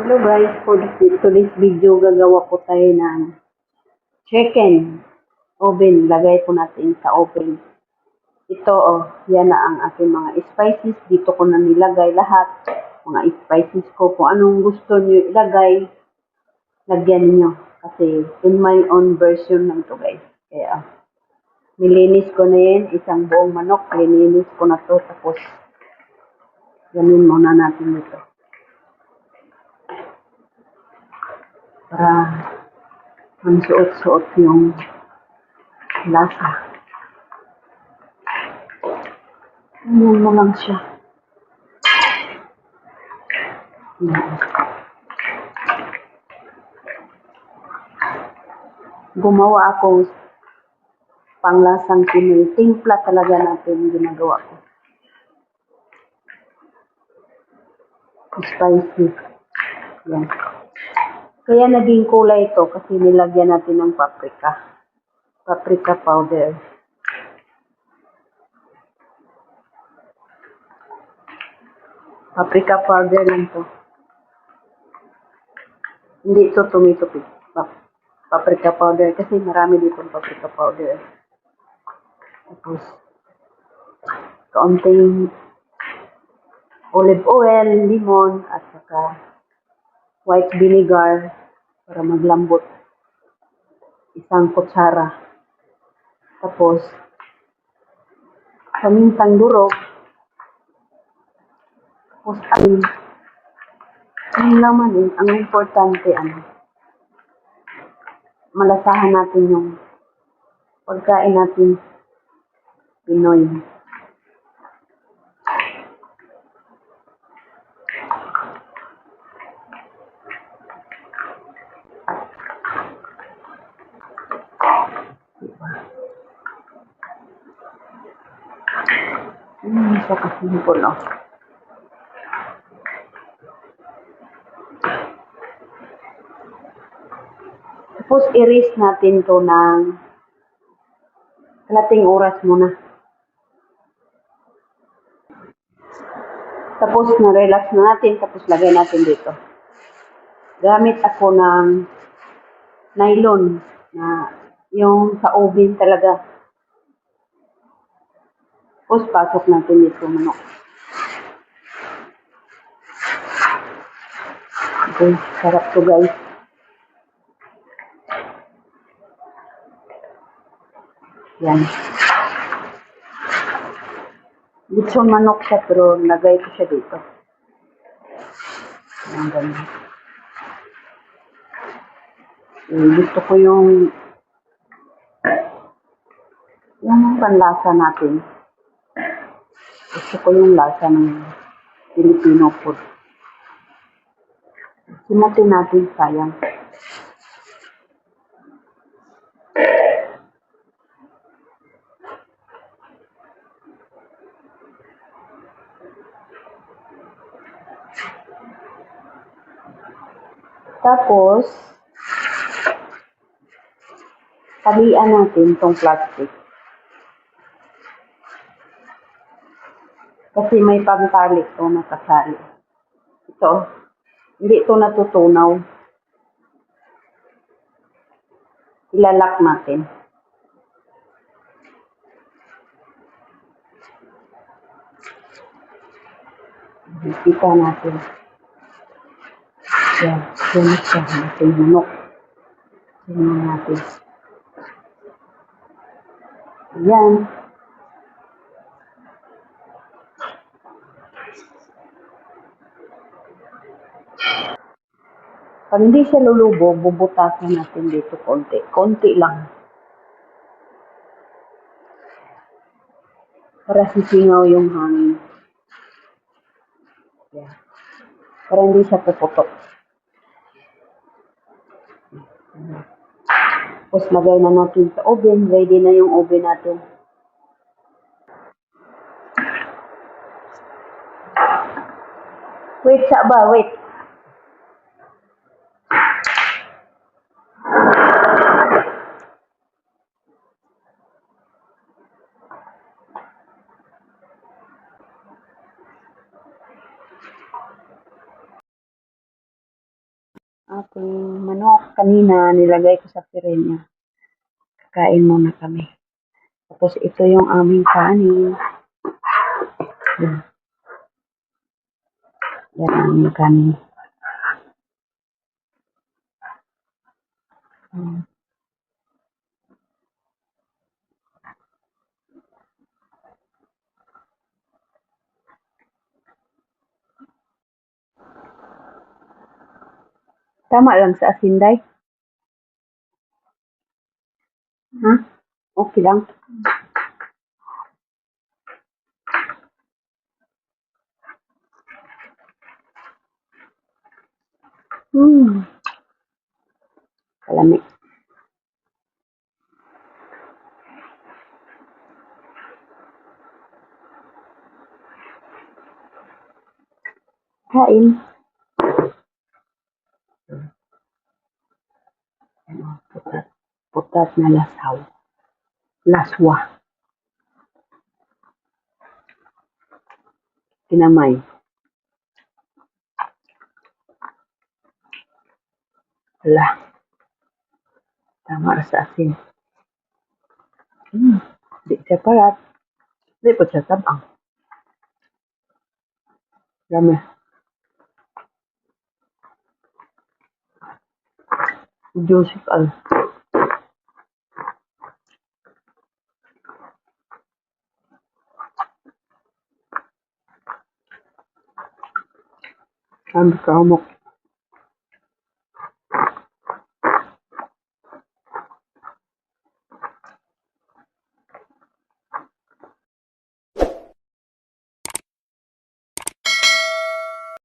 Hello guys, for today's video gagawa po tayo ng chicken oven. Lagay po natin sa oven. Ito yan na ang aking mga spices. Dito ko na nilagay lahat. Mga spices ko, kung anong gusto niyo ilagay, lagyan niyo. Kasi in my own version lang to guys. Kaya nilinis ko na yan, isang buong manok. Nilinis ko na to, tapos ganin muna natin ito. Para mansuot-suot yung lasa. Ganyan mo lang siya. Gumawa ako panglasang Pinoy. Timpla talaga natin ginagawa ko. Spicy. Yan. Kaya naging kulay ito kasi nilagyan natin ng paprika. Paprika powder. Paprika powder lang to. Hindi ito tomato paprika powder kasi marami dito paprika powder. Tapos kaunting olive oil, lemon, at saka white vinegar para maglambot. Isang kutsara. Tapos pamintang durog. Tapos asin. Yung laman ang importante malasahan natin yung pagkain natin Pinoy. Siya kasimple, Tapos i-rest natin to ng kalating oras muna. Tapos na-relax na natin, tapos lagay natin dito. Gamit ako ng nylon na yung sa oven talaga. Tapos pasok natin dito manok. Okay, sarap to guys. Yan. Dito manok siya pero lagay ko siya dito. Yan, ganyan. Gusto ko yung panlasa natin. Gusto ko yung lasa ng Filipino food. Simutin natin, sayang. Tapos, talian natin tong plastic. Kasi may pantalik to nakasali. Ito, hindi ito natutunaw. Ilalak natin. Kita natin. Yan, sulit siya. Natin manok. Tingnan natin. Yan. Pag hindi siya lulubog, bubutasin natin dito konti. Konti lang. Para sisingaw yung hangin. Yan. Para hindi siya puputok. Tapos lagay na natin sa oven. Ready na yung oven natin. Wait, ba? Wait. ating manok. Kanina, nilagay ko sa pirenya. Kakain muna kami. Tapos, ito yung aming kanin. Yan. Yan ang aming kanin. Tama lang sa asin, Day. Ha? Okay lang. Kalami. Kain. Putat. Putat na lasaw. Laswa. Kinamay. Ala. Tama sa asin. Di siya parat. Di po siya tabang. Dami. Joseph Al. Ang kamok.